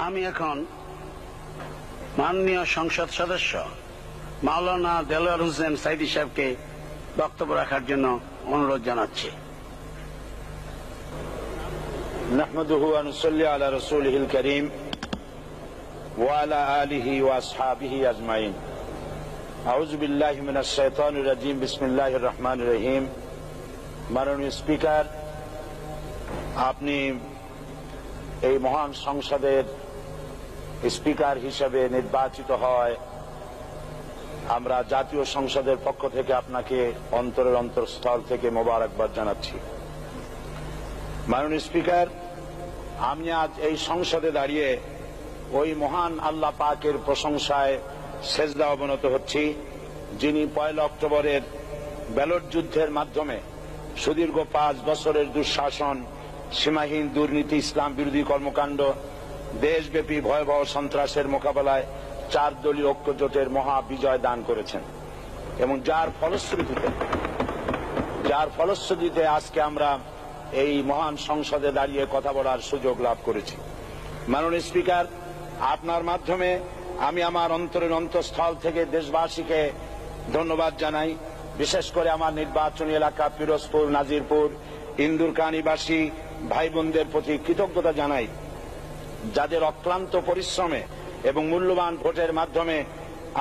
আমি এখন মাননীয় সংসদ সদস্য মাওলানা দেলোয়ার হোসেন সাইদি সাহেবকে বক্তব্য রাখার জন্য অনুরোধ জানাচ্ছি। নাহমাদুহু ওয়া নুসাল্লি আলা রাসূলিহিল কারীম ওয়া আলা আলিহি ওয়া আসহাবিহি আজমাইন। আউযু বিল্লাহি মিনাশ শাইতানির রাজীম। বিসমিল্লাহির রহমানির রহিম। মাননীয় স্পিকার, আপনি এই মহান সংসদের স্পিকার হিসেবে নির্বাচিত হয় আমরা জাতীয় সংসদের পক্ষ থেকে আপনাকে অন্তরের অন্তঃস্থল থেকে মোবারকবাদ জানাচ্ছি। মাননীয় স্পিকার, আমি আজ এই সংসদে দাঁড়িয়ে ওই মহান আল্লাহ পাকের প্রশংসায় সেজদা অবনত হচ্ছি, যিনি 1 অক্টোবরের ব্যালট যুদ্ধের মাধ্যমে সুদীর্ঘ 5 বছরের দুঃশাসন, সীমাহীন দুর্নীতি, ইসলাম বিরোধী কর্মকাণ্ড, দেশব্যাপী ভয়াবহ সন্ত্রাসের মোকাবেলায় 4 দলীয় ঐক্যজোটের মহা বিজয় দান করেছেন এবং যার ফলশ্রুতিতে আজকে আমরা এই মহান সংসদে দাঁড়িয়ে কথা বলার সুযোগ লাভ করেছি। মাননীয় স্পিকার, আপনার মাধ্যমে আমি আমার অন্তরের অন্তঃস্থল থেকে দেশবাসীকে ধন্যবাদ জানাই। বিশেষ করে আমার নির্বাচনী এলাকা পিরোজপুর, নাজিরপুর, ইন্দুরকানীবাসী ভাই বোনদের প্রতি কৃতজ্ঞতা জানাই, যাদের অক্লান্ত পরিশ্রমে এবং মূল্যবান ভোটের মাধ্যমে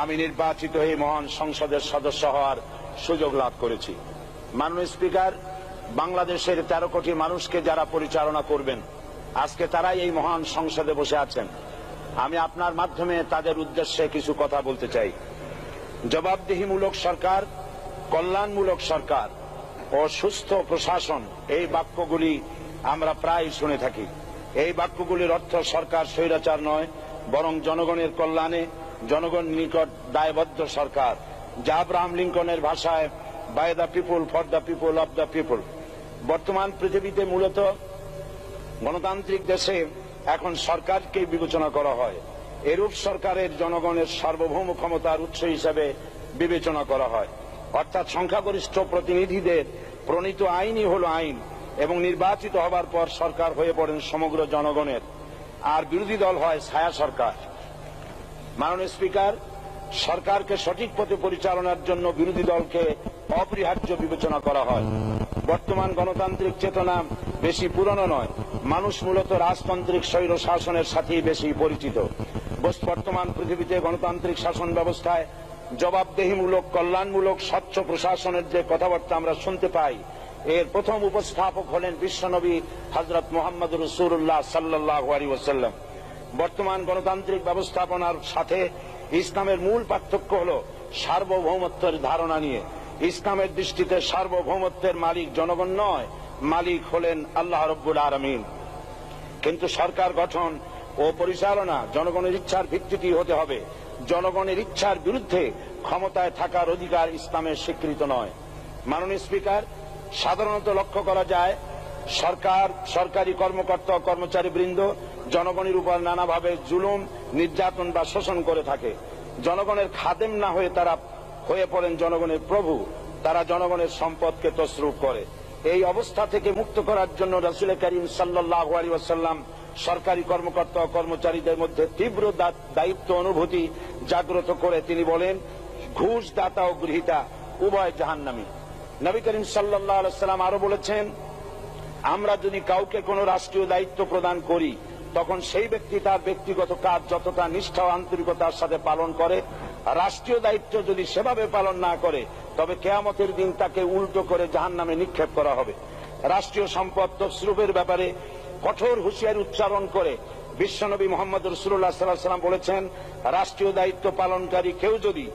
আমি নির্বাচিত হয়ে মহান সংসদের সদস্য হওয়ার সুযোগ লাভ করেছি। মাননীয় স্পিকার, বাংলাদেশের 13 কোটি মানুষকে যারা পরিচালনা করবেন, আজকে তারাই এই মহান সংসদে বসে আছেন। আমি আপনার মাধ্যমে তাদের উদ্দেশ্যে কিছু কথা বলতে চাই। জবাবদিহিমূলক সরকার, কল্যাণমূলক সরকার ও সুস্থ প্রশাসন, এই বাক্যগুলি আমরা প্রায় শুনে থাকি। এই বাক্যগুলির অর্থ সরকার স্বৈরাচার নয়, বরং জনগণের কল্যাণে জনগণ নিকট দায়বদ্ধ সরকার, যা আব্রাহাম লিঙ্কনের ভাষায় by the people, for the people, of the people. বর্তমান পৃথিবীতে মূলত গণতান্ত্রিক দেশে এখন সরকারকে বিবেচনা করা হয়। এরূপ সরকারের জনগণের সার্বভৌম ক্ষমতার উৎস হিসেবে বিবেচনা করা হয়, অর্থাৎ সংখ্যাগরিষ্ঠ প্রতিনিধিদের প্রণীত আইনই হল আইন এবং নির্বাচিত হবার পর সরকার হয়ে পড়েন সমগ্র জনগণের, আর বিরোধী দল হয় ছায়া সরকার। মাননীয় স্পিকার, সরকারকে সঠিক পথে পরিচালনার জন্য বিরোধী দলকে অপরিহার্য বিবেচনা করা হয়। বর্তমান গণতান্ত্রিক চেতনা বেশি পুরনো নয়, মানুষ মূলত রাজতান্ত্রিক স্বৈর শাসনের সাথেই বেশি পরিচিত। বর্তমান পৃথিবীতে গণতান্ত্রিক শাসন ব্যবস্থায় জবাবদিহিমূলক, কল্যাণমূলক, স্বচ্ছ প্রশাসনের যে কথাবার্তা আমরা শুনতে পাই, এর প্রথম উপস্থাপক হলেন বিশ্বনবী হযরত মুহাম্মদ রাসূলুল্লাহ সাল্লাল্লাহু আলাইহি ওয়াসাল্লাম। বর্তমান গণতান্ত্রিক ব্যবস্থাপনার সাথে ইসলামের মূল পার্থক্য হল সার্বভৌমত্বের ধারণা নিয়ে। ইসলামের দৃষ্টিতে সার্বভৌমত্বের মালিক জনগণ নয়, মালিক হলেন আল্লাহ রাব্বুল আলামিন। কিন্তু সরকার গঠন ও পরিচালনা জনগণের ইচ্ছার ভিত্তিতে হতে হবে। জনগণের ইচ্ছার বিরুদ্ধে ক্ষমতায় থাকার অধিকার ইসলামের স্বীকৃত নয়। মাননীয় স্পিকার, সাধারণত লক্ষ্য করা যায় সরকার, সরকারি কর্মকর্তা, কর্মচারী বৃন্দ জনগণের উপর নানাভাবে জুলুম, নির্যাতন বা শোষণ করে থাকে। জনগণের খাদেম না হয়ে তারা হয়ে পড়েন জনগণের প্রভু। তারা জনগণের সম্পদকে তসরুপ করে। এই অবস্থা থেকে মুক্ত করার জন্য রাসূল করিম সাল্লাল্লাহু আলাইহি ওয়াসাল্লাম সরকারি কর্মকর্তা ও কর্মচারীদের মধ্যে তীব্র দায়িত্ব অনুভূতি জাগ্রত করে তিনি বলেন, ঘুষ দাতা ও গৃহীতা উভয় জাহান্নামী। নবী করিম সাল্লাল্লাহু আলাইহি ওয়াসাল্লাম আরো বলেছেন, আমরা যদি কাউকে কোনো রাষ্ট্রীয় দায়িত্ব প্রদান করি, তখন সেই ব্যক্তি তার ব্যক্তিগত কাজ যতটা নিষ্ঠা ও আন্তরিকতার সাথে পালন করে, রাষ্ট্রীয় দায়িত্ব যদি সেভাবে পালন না করে, তবে কিয়ামতের দিন তাকে উল্টো করে জাহান্নামে নিক্ষেপ করা হবে। রাষ্ট্রীয় সম্পদ তসরুপের ব্যাপারে কঠোর হুঁশিয়ারি উচ্চারণ করে বিশ্বনবী মুহাম্মদ রাসূলুল্লাহ সাল্লাল্লাহু আলাইহি ওয়াসাল্লাম বলেছেন, রাষ্ট্রীয় দায়িত্ব পালনকারী কেউ যদি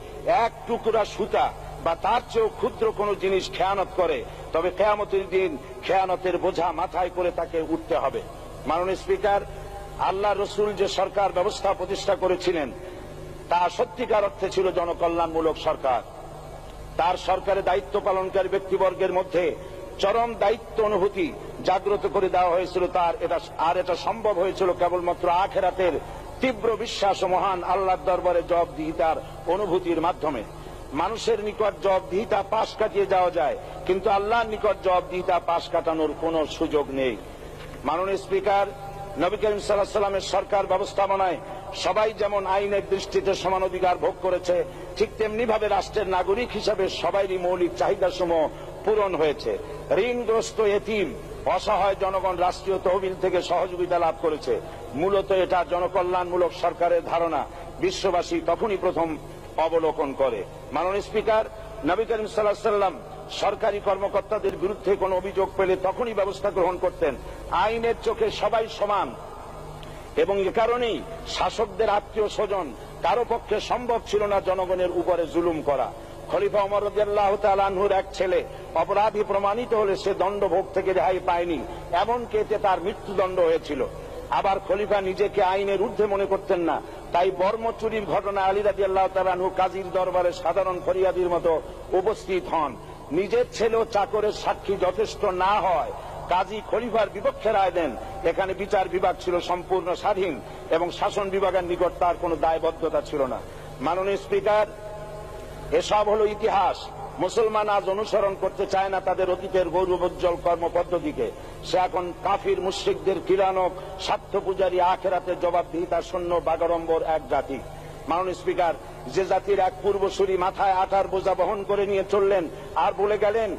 1 টুকরা সুতা বা তার চেয়েও ক্ষুদ্র কোনো জিনিস খেয়ানত করে, তবে কিয়ামতের দিন খেয়ানতের বোঝা মাথায় করে তাকে উঠতে হবে। মাননীয় স্পিকার, আল্লাহ রসুল যে সরকার ব্যবস্থা প্রতিষ্ঠা করেছিলেন, তা সত্যিকার অর্থে ছিল জনকল্যাণমূলক সরকার। তার সরকারে দায়িত্ব পালনকারী ব্যক্তিবর্গের মধ্যে চরম দায়িত্ব অনুভূতি জাগ্রত করে দেওয়া হয়েছিল। এটা সম্ভব হয়েছিল কেবলমাত্র আখিরাতের তীব্র বিশ্বাস ও মহান আল্লাহর দরবারে জবাবদিহিতার অনুভূতির মাধ্যমে। মানুষের নিকট জবাবদিহিতা পাশ কাটিয়ে যাওয়া যায়, কিন্তু আল্লাহর নিকট জবাবদিহিতা পাশ কাটানোর কোনো সুযোগ নেই। মাননীয় স্পিকার, নবী করিম সাল্লাল্লাহু আলাইহি ওয়াসাল্লামের সরকার ব্যবস্থাপনায় সবাই যেমন আইনের দৃষ্টিতে সমান অধিকার ভোগ করেছে, ঠিক তেমনি ভাবে রাষ্ট্রের নাগরিক হিসাবে সবারই মৌলিক চাহিদাসমূহ পূরণ হয়েছে। ঋণগ্রস্ত এতিম অসহায় জনগণ রাষ্ট্রীয় তহবিল থেকে সহযোগিতা লাভ করেছে। মূলত এটা জনকল্যাণমূলক সরকারের ধারণা বিশ্ববাসী তখনই প্রথম অবলোকন করে। মাননীয় স্পিকার, নবী করিম সাল্লাল্লাহু আলাইহি ওয়াসাল্লাম সরকারি কর্মকর্তাদের বিরুদ্ধে কোনো অভিযোগ পেলে তখনই ব্যবস্থা গ্রহণ করতেন। আইনের চোখে সবাই সমান এবং এ কারণেই শাসকদের আত্মীয় স্বজন কারো পক্ষে সম্ভব ছিল না জনগণের উপরে জুলুম করা। খলিফা ওমর রাদিয়াল্লাহু তাআলা আনহুর এক ছেলে অপরাধী প্রমাণিত হলে সে দণ্ডভোগ থেকে রেহাই পায়নি, এমনকি এতে তার মৃত্যুদণ্ড হয়েছিল। আবার খলিফা নিজেকে আইনের ঊর্ধ্বে মনে করতেন না, তাই বর্ম চুরির ঘটনা আলী রাদিয়াল্লাহু তাআলা আনহু কাজীর দরবারে সাধারণ ফরিয়াদির মতো উপস্থিত হন। নিজের ছেলে ও চাকরের সাক্ষী যথেষ্ট না হয় কাজী খলিফার বিপক্ষে রায় দেন। এখানে বিচার বিভাগ ছিল সম্পূর্ণ স্বাধীন এবং শাসন বিভাগের নিকট তার কোনো দায়বদ্ধতা ছিল না। মাননীয় স্পিকার, এসব হলো ইতিহাস। মুসলমান আজ অনুসরণ করতে চায় না তাদের অতীতের গৌরবোজ্জ্বল কর্মপদ্ধতিকে। সে এখন কাফির মুশরিকদের কিরানক স্বার্থ পূজারী আখেরাতে জবাবদিহিতা শূন্য বাগাড়ম্বর এক জাতি। মাননীয় স্পিকার, যে জাতির এক পূর্বসূরি মাথায় আটার বোঝা বহন করে নিয়ে চললেন আর বলে গেলেন,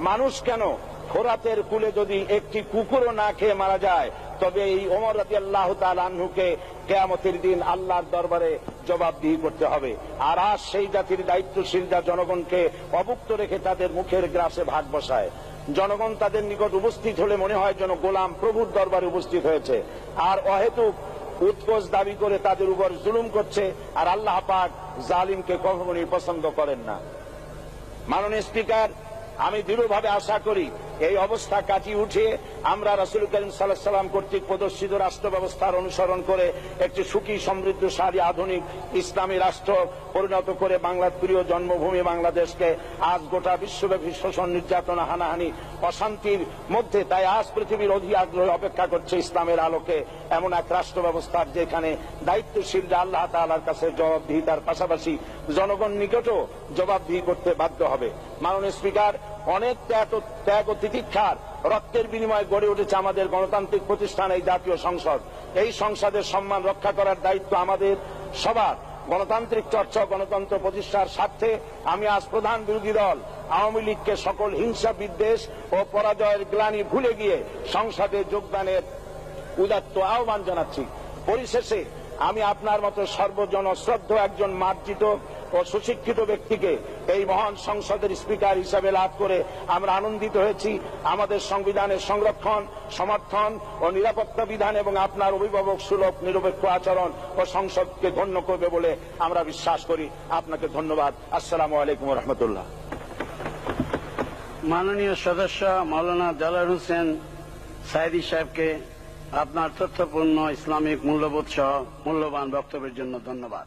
মানুষ কেন, ফোরাতের কূলে যদি একটি কুকুরও না খেয়ে মারা যায় তবে এই ওমর রাদিয়াল্লাহু তাআলা আনহুকে কিয়ামতের দিন আল্লাহর দরবারে জবাবদিহি করতে হবে। আর আজ সেই জাতির দায়িত্বশীলরা জনগণকে অভুক্ত রেখে তাদের মুখের গ্রাসে ভাগ বসায়। জনগণ তাদের নিকট উপস্থিত হলে মনে হয় যেন গোলাম প্রভুর দরবারে উপস্থিত হয়েছে, আর অহেতুক উৎকোচ দাবি করে তাদের উপর জুলুম করছে। আর আল্লাহ পাক জালিমকে কখনোই পছন্দ করেন না। মাননীয় স্পিকার, আমি দৃঢ়ভাবে আশা করি এই অবস্থা কাটিয়ে উঠিয়ে আমরা রাসূল করিম সাল্লাল্লাহু আলাইহি ওয়াসাল্লাম কর্তৃক প্রদর্শিত রাষ্ট্র ব্যবস্থার অনুসরণ করে একটি সুখী সমৃদ্ধশালী আধুনিক ইসলামী রাষ্ট্র পরিণত করে বাংলার প্রিয় জন্মভূমি বাংলাদেশকে আজ গোটা বিশ্বব্যাপী শোষণ, নির্যাতন, হানাহানি, অশান্তির মধ্যে, তাই আজ পৃথিবীর অধীর আগ্রহে অপেক্ষা করছে ইসলামের আলোকে এমন এক রাষ্ট্র ব্যবস্থার যেখানে দায়িত্বশীলরা আল্লাহ তাআলার কাছে জবাবদিহিতার পাশাপাশি জনগণ নিকটও জবাবদিহি করতে বাধ্য হবে। মাননীয় স্পিকার, অনেক ত্যাগ ও তিতিক্ষার রক্তের বিনিময়ে গড়ে উঠেছে আমাদের গণতান্ত্রিক প্রতিষ্ঠান এই জাতীয় সংসদ। এই সংসদের সম্মান রক্ষা করার দায়িত্ব আমাদের সবার। গণতান্ত্রিক চর্চা, গণতন্ত্র প্রতিষ্ঠার স্বার্থে আমি আজ প্রধান বিরোধী দল আওয়ামী লীগকে সকল হিংসা, বিদ্বেষ ও পরাজয়ের গ্লানি ভুলে গিয়ে সংসদে যোগদানের উদাত্ত আহ্বান জানাচ্ছি। পরিশেষে আমি আপনার মতো সর্বজনশ্রদ্ধ একজন মার্জিত ও সুশিক্ষিত ব্যক্তিকে এই মহান সংসদের স্পিকার হিসাবে লাভ করে আমরা আনন্দিত হয়েছি। আমাদের সংবিধানের সংরক্ষণ, সমর্থন ও নিরাপত্তা বিধান এবং আপনার অভিভাবক সুলভ নিরপেক্ষ আচরণ ও সংসদকে ধন্য করবে বলে আমরা বিশ্বাস করি। আপনাকে ধন্যবাদ। আসসালামু আলাইকুম ওয়া রাহমাতুল্লাহ। মাননীয় সদস্য মাওলানা দেলোয়ার হোসেন সাঈদী সাহেবকে আপনার তথ্যপূর্ণ ইসলামিক মূল্যবোধ সহ মূল্যবান বক্তব্যের জন্য ধন্যবাদ।